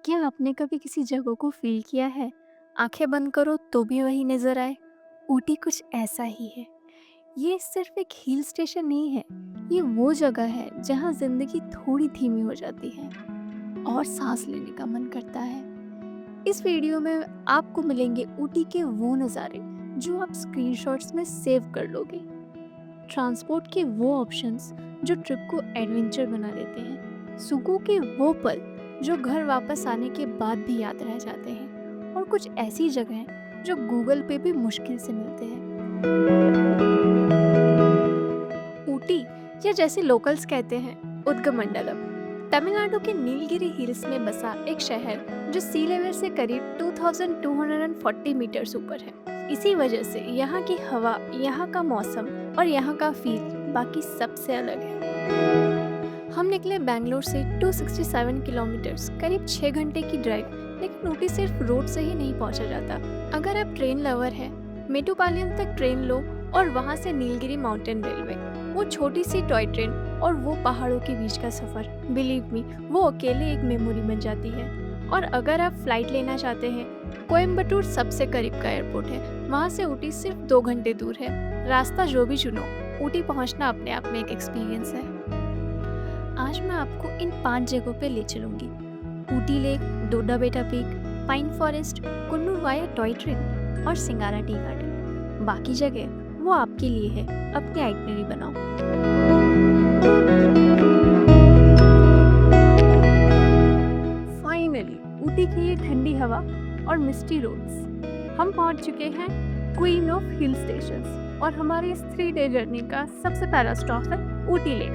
क्या आपने कभी किसी जगह को फ़ील किया है? आँखें बंद करो तो भी वही नज़र आए? ऊटी कुछ ऐसा ही है। ये सिर्फ़ एक हिल स्टेशन नहीं है, ये वो जगह है जहाँ ज़िंदगी थोड़ी धीमी हो जाती है और साँस लेने का मन करता है। इस वीडियो में आपको मिलेंगे ऊटी के वो नज़ारे जो आप स्क्रीनशॉट्स में सेव कर लोगे। ट्रांसपोर्ट के वो ऑप्शंस जो ट्रिप को एडवेंचर बना देते हैं, सुकून के वो पल जो घर वापस आने के बाद भी याद रह जाते हैं, और कुछ ऐसी जगहें जो गूगल पे भी मुश्किल से मिलते हैं। ऊटी, या जैसे लोकल्स कहते हैं, उदगमंडलम, तमिलनाडु के नीलगिरी हिल्स में बसा एक शहर जो सी लेवल से करीब 2240 मीटर्स ऊपर है। इसी वजह से यहाँ की हवा, यहाँ का मौसम और यहाँ का फील बाकी सबसे अलग है। हम निकले बैंगलोर से 267 किलोमीटर्स, करीब 6 घंटे की ड्राइव। लेकिन ऊटी सिर्फ रोड से ही नहीं पहुंचा जाता। अगर आप ट्रेन लवर हैं, मेटुपालयम तक ट्रेन लो और वहां से नीलगिरी माउंटेन रेलवे, वो छोटी सी टॉय ट्रेन और वो पहाड़ों के बीच का सफ़र, बिलीव मी, वो अकेले एक मेमोरी बन जाती है। और अगर आप फ्लाइट लेना चाहते हैं, कोयम्बटूर सबसे करीब का एयरपोर्ट है, वहाँ से ऊटी सिर्फ 2 घंटे दूर है। रास्ता जो भी चुनो, ऊटी पहुँचना अपने आप में एक एक्सपीरियंस है। आज मैं आपको इन 5 जगहों पे ले चलूँगी: Ooty lake, Doddabetta peak, pine forest, Coonoor via toy train और सिंगारा टी गार्डन। बाकी जगह वो आपके लिए है, अपनी आइटनरी बनाओ। फाइनली ऊटी की ये ठंडी हवा और मिस्टी रोड्स, हम पहुंच चुके हैं क्वीन ऑफ हिल स्टेशंस, और हमारी इस 3 डे जर्नी का सबसे पहला स्टॉप है ऊटी लेक।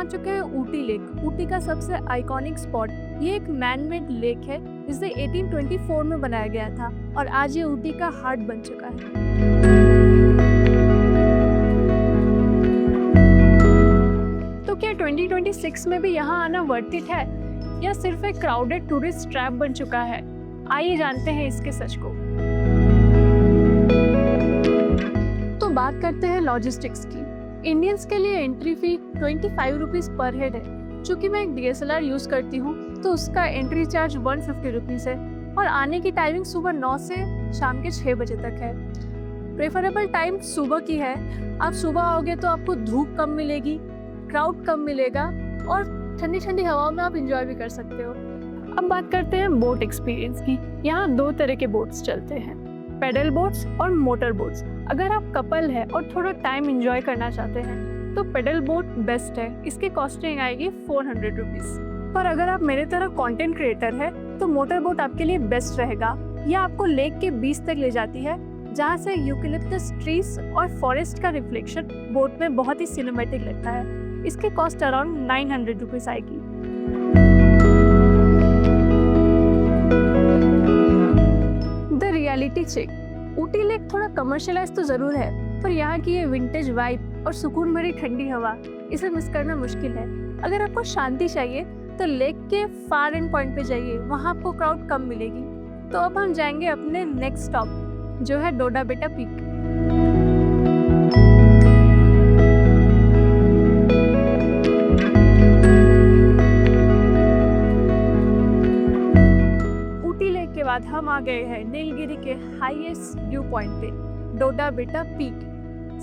चुके हैं ऊटी लेक, ऊटी का सबसे आइकॉनिक स्पॉट। ये एक मैन मेड लेक है जिसे 1824 में बनाया गया था, और आज ये ऊटी का हार्ट बन चुका है। तो क्या 2026 में भी यहाँ आना वर्थ इट है, या सिर्फ एक क्राउडेड टूरिस्ट ट्रैप बन चुका है? आइए जानते हैं इसके सच को। तो बात करते हैं लॉजिस्टिक्स की। इंडियंस के लिए एंट्री फी 25 रुपीज़ पर हेड है। चूँकि मैं एक DSLR यूज़ करती हूँ तो उसका एंट्री चार्ज 150 रुपीज़ है, और आने की टाइमिंग सुबह 9 से शाम के 6 बजे तक है। प्रेफरेबल टाइम सुबह की है। आप सुबह आओगे तो आपको धूप कम मिलेगी, क्राउड कम मिलेगा, और ठंडी ठंडी हवाओं में आप इंजॉय भी कर सकते हो। अब बात करते हैं बोट एक्सपीरियंस की। यहाँ 2 तरह के बोट्स चलते हैं, पेडल बोट्स और मोटर बोट्स। अगर आप कपल है और थोड़ा टाइम एंजॉय करना चाहते हैं तो पेडल बोट बेस्ट है। इसकी कॉस्टिंग आएगी 400 रुपीज़। पर अगर आप मेरे तरह कंटेंट क्रिएटर है तो मोटर बोट आपके लिए बेस्ट रहेगा। यह आपको लेक के बीच तक ले जाती है, जहाँ से यूकेलिप्टस ट्रीज और फॉरेस्ट का रिफ्लेक्शन बोट में बहुत ही सिनेमैटिक लगता है। इसकी कॉस्ट अराउंड 900 रुपीज़ आएगी। The reality check. Ooty lake थोड़ा कमर्शियलाइज तो ज़रूर है, पर यहाँ की ये विंटेज वाइब और सुकून भरी ठंडी हवा, इसे मिस करना मुश्किल है। अगर आपको शांति चाहिए तो लेक के फार एंड पॉइंट पे जाइए, वहाँ आपको क्राउड कम मिलेगी। तो अब हम जाएंगे अपने नेक्स्ट स्टॉप, जो है डोडा बेटा पीक। के बाद हम आ गए हैं नीलगिरी के हाईएस्ट व्यू पॉइंट पे, डोडा बेटा पीक।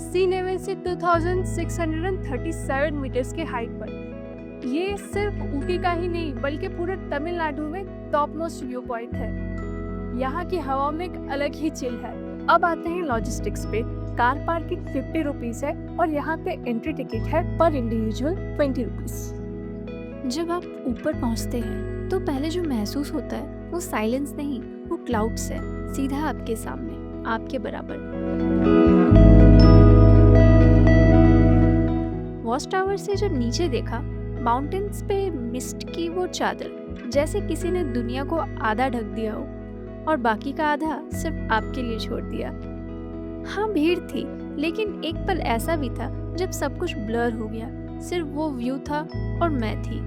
सी लेवल से 2637 मीटर्स के हाइट पर। ये सिर्फ ऊटी का ही नहीं बल्कि पूरे तमिलनाडु में टॉप मोस्ट व्यू पॉइंट है। यहाँ की हवा में एक अलग ही चिल है। अब आते हैं लॉजिस्टिक्स पे। कार पार्किंग 50 रुपीज़ है, और यहाँ पे एंट्री टिकट है पर इंडिविजुअल 20 रुपीज़। जब आप ऊपर पहुँचते हैं तो पहले जो महसूस होता है वो साइलेंस नहीं, वो क्लाउड्स है, सीधा आपके सामने, आपके बराबर। वॉच टावर से जब नीचे देखा, माउंटेन्स पे मिस्ट की वो चादर, जैसे किसी ने दुनिया को आधा ढक दिया हो और बाकी का आधा सिर्फ आपके लिए छोड़ दिया। हाँ, भीड़ थी, लेकिन एक पल ऐसा भी था जब सब कुछ ब्लर हो गया। सिर्फ वो व्यू था और मैं थी।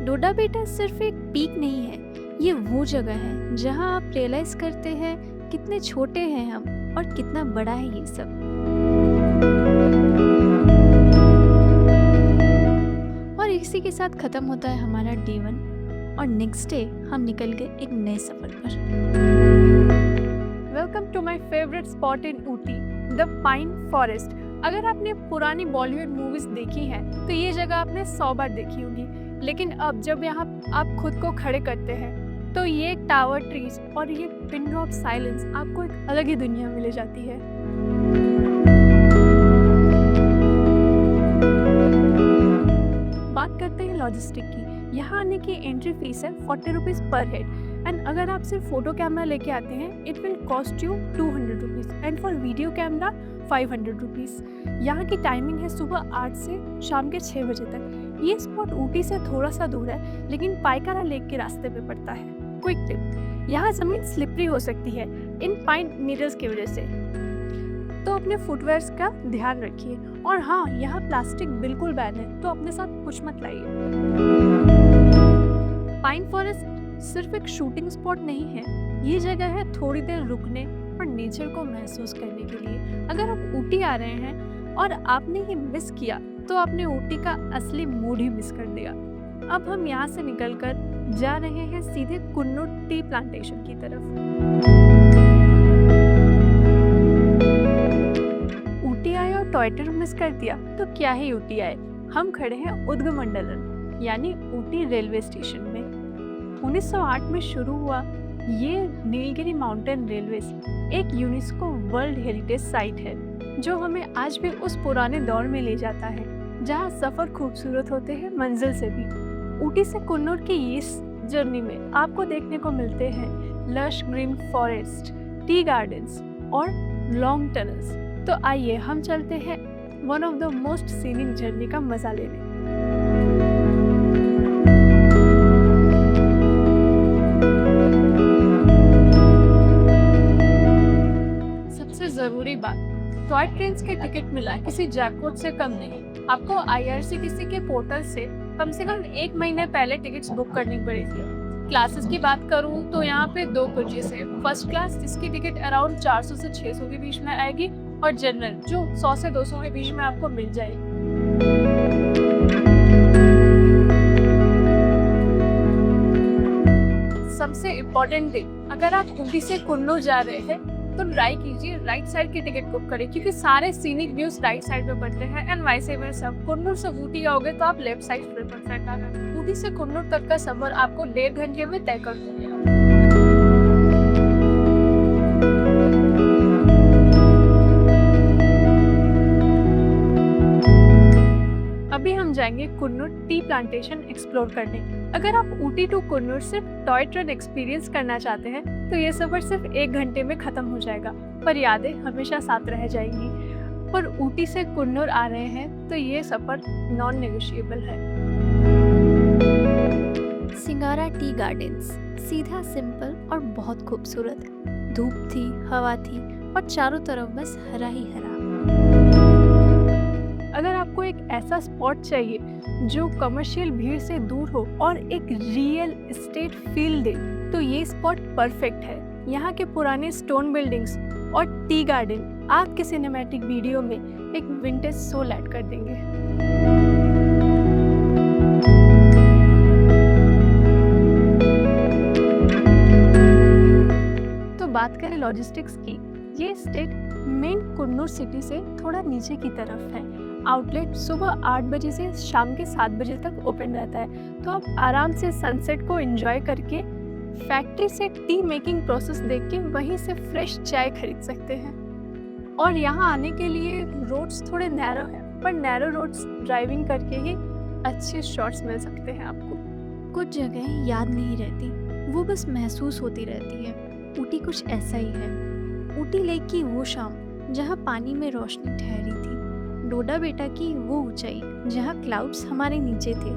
डोडा बेटा सिर्फ एक पीक नहीं है, ये वो जगह है जहाँ आप रियलाइज करते हैं कितने छोटे हैं हम और कितना बड़ा है ये सब। और इसी के साथ खत्म होता है हमारा डे 1 और नेक्स्ट डे हम निकल गए एक नए सफर पर। Welcome to my favourite spot in Ooty, the pine forest. अगर आपने पुरानी बॉलीवुड मूवीज देखी हैं तो ये जगह आपने 100 बार देखी होगी, लेकिन अब जब यहाँ आप खुद को खड़े करते हैं तो ये टावर ट्रीज और ये पिन ड्रॉप साइलेंस आपको एक अलग ही दुनिया में ले जाती है। बात करते हैं लॉजिस्टिक की। यहाँ आने की एंट्री फीस है 40 रुपीज़ पर हेड, एंड अगर आप सिर्फ फोटो कैमरा लेके आते हैं it will cost you 200 rupees, and for video camera 500 rupees. यहाँ की टाइमिंग है सुबह 8 से शाम के 6 बजे तक। ये स्पॉट ऊटी से थोड़ा सा दूर है, लेकिन पाइकारा लेक के रास्ते पे पड़ता है। क्विक टिप, यहाँ ज़मीन स्लिपरी हो सकती है इन पाइन नीडल्स की वजह से, तो अपने फुटवेयर्स का ध्यान रखिए। और हाँ, यहाँ प्लास्टिक बिल्कुल बैन है, तो अपने साथ कुछ मत लाइए। पाइन फॉरेस्ट सिर्फ एक शूटिंग स्पॉट नहीं है, ये जगह है थोड़ी देर रुकने और नेचर को महसूस करने के लिए। अगर आप ऊटी आ रहे हैं और आपने ये मिस किया तो आपने ऊटी का असली मूड ही मिस कर दिया। अब हम यहाँ से निकलकर जा रहे हैं सीधे कुन्नूर टी प्लांटेशन की तरफ। ऊटी आए और टॉय ट्रेन मिस कर दिया तो क्या ही ऊटी आए। हम खड़े हैं उदगमंडलम यानी ऊटी रेलवे स्टेशन में। 1908 में शुरू हुआ ये नीलगिरी माउंटेन रेलवेज एक यूनेस्को वर्ल्ड हेरिटेज साइट है, जो हमें आज भी उस पुराने दौर में ले जाता है जहाँ सफ़र खूबसूरत होते हैं मंजिल से भी। ऊटी से कुन्नूर की इस जर्नी में आपको देखने को मिलते हैं lush green forest, tea gardens और लॉन्ग टनल्स। तो आइए हम चलते हैं one of the most scenic journey का मजा लेने। सबसे जरूरी बात, टॉय ट्रेन के टिकट मिला किसी जैकपॉट से कम नहीं। आपको IRCTC के पोर्टल से कम 1 महीने पहले टिकट्स बुक करनी पड़ेगी। क्लासेस की बात करूँ तो यहाँ पे 2 परचेस है। फर्स्ट क्लास जिसकी टिकट अराउंड 400 से 600 के बीच में आएगी, और जनरल जो 100 से 200 के बीच में आपको मिल जाएगी। सबसे इम्पोर्टेंट थिंग, अगर आप ऊटी से कुन्नूर जा रहे हैं तो ट्राई कीजिए राइट साइड की टिकट बुक करें, क्योंकि सारे सीनिक व्यूज राइट साइड में पड़ते हैं एंड वाइस वर्सा। कुन्नूर से ऊटी आओगे तो आप लेफ्ट साइड प्रेफर करना। ऊटी से कुन्नूर तक का सफर आपको 1.5 घंटे में तय कर देंगे। अभी हम जाएंगे कुन्नूर टी प्लांटेशन एक्सप्लोर करने। अगर आप ऊटी टू कुन्नूर सिर्फ टॉय ट्रेन एक्सपीरियंस करना चाहते हैं तो ये सफर सिर्फ 1 घंटे में खत्म हो जाएगा, पर यादें हमेशा साथ रह जाएंगी। पर ऊटी से कुन्नूर आ रहे हैं तो ये सफर नॉन नेगोशिएबल है। सिंगारा टी गार्डन्स सीधा, सिंपल और बहुत खूबसूरत। धूप थी, हवा थी और चारों तरफ बस हरा ही हरा। अगर आपको एक ऐसा स्पॉट चाहिए जो कमर्शियल भीड़ से दूर हो और एक रियल एस्टेट फील दे तो ये स्पॉट परफेक्ट है। यहाँ के पुराने स्टोन बिल्डिंग्स और टी गार्डन आपके सिनेमैटिक वीडियो में एक विंटेज सोल ऐड कर देंगे। तो बात करें लॉजिस्टिक्स की, ये स्टेट मेन कुन्नूर सिटी से थोड़ा नीचे की तरफ है। आउटलेट सुबह 8 बजे से शाम के 7 बजे तक ओपन रहता है, तो आप आराम से सनसेट को एंजॉय करके फैक्ट्री से टी मेकिंग प्रोसेस देख के वहीं से फ्रेश चाय खरीद सकते हैं। और यहाँ आने के लिए रोड्स थोड़े नैरो हैं, पर नैरो रोड्स ड्राइविंग करके ही अच्छे शॉट्स मिल सकते हैं आपको। कुछ जगह याद नहीं रहती, वो बस महसूस होती रहती है। ऊटी कुछ ऐसा ही है। ऊटी लेक की वो शाम जहाँ पानी में रोशनी ठहरी थी, डोडा बेटा की वो ऊंचाई जहाँ क्लाउड्स हमारे नीचे थे,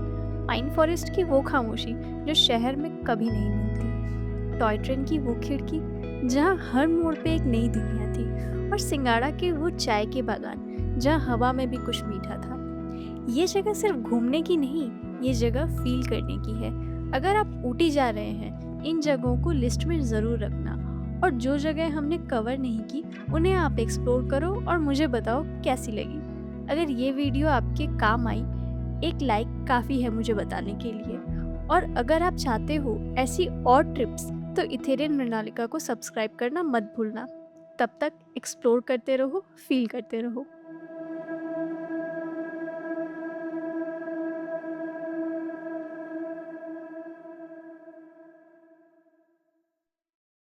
पाइन फॉरेस्ट की वो खामोशी जो शहर में कभी नहीं मिलती, टॉय ट्रेन की वो खिड़की जहाँ हर मोड़ पे एक नई दुनिया थी, और सिंगाड़ा के वो चाय के बागान जहाँ हवा में भी कुछ मीठा था। ये जगह सिर्फ घूमने की नहीं, ये जगह फील करने की है। अगर आप ऊटी जा रहे हैं, इन जगहों को लिस्ट में ज़रूर रखना, और जो जगह हमने कवर नहीं की उन्हें आप एक्सप्लोर करो और मुझे बताओ कैसी लगी। अगर ये वीडियो आपके काम आई, एक लाइक काफ़ी है मुझे बताने के लिए। और अगर आप चाहते हो ऐसी और ट्रिप्स, तो इथेरियन मृणालिका को सब्सक्राइब करना मत भूलना। तब तक एक्सप्लोर करते रहो, फील करते रहो।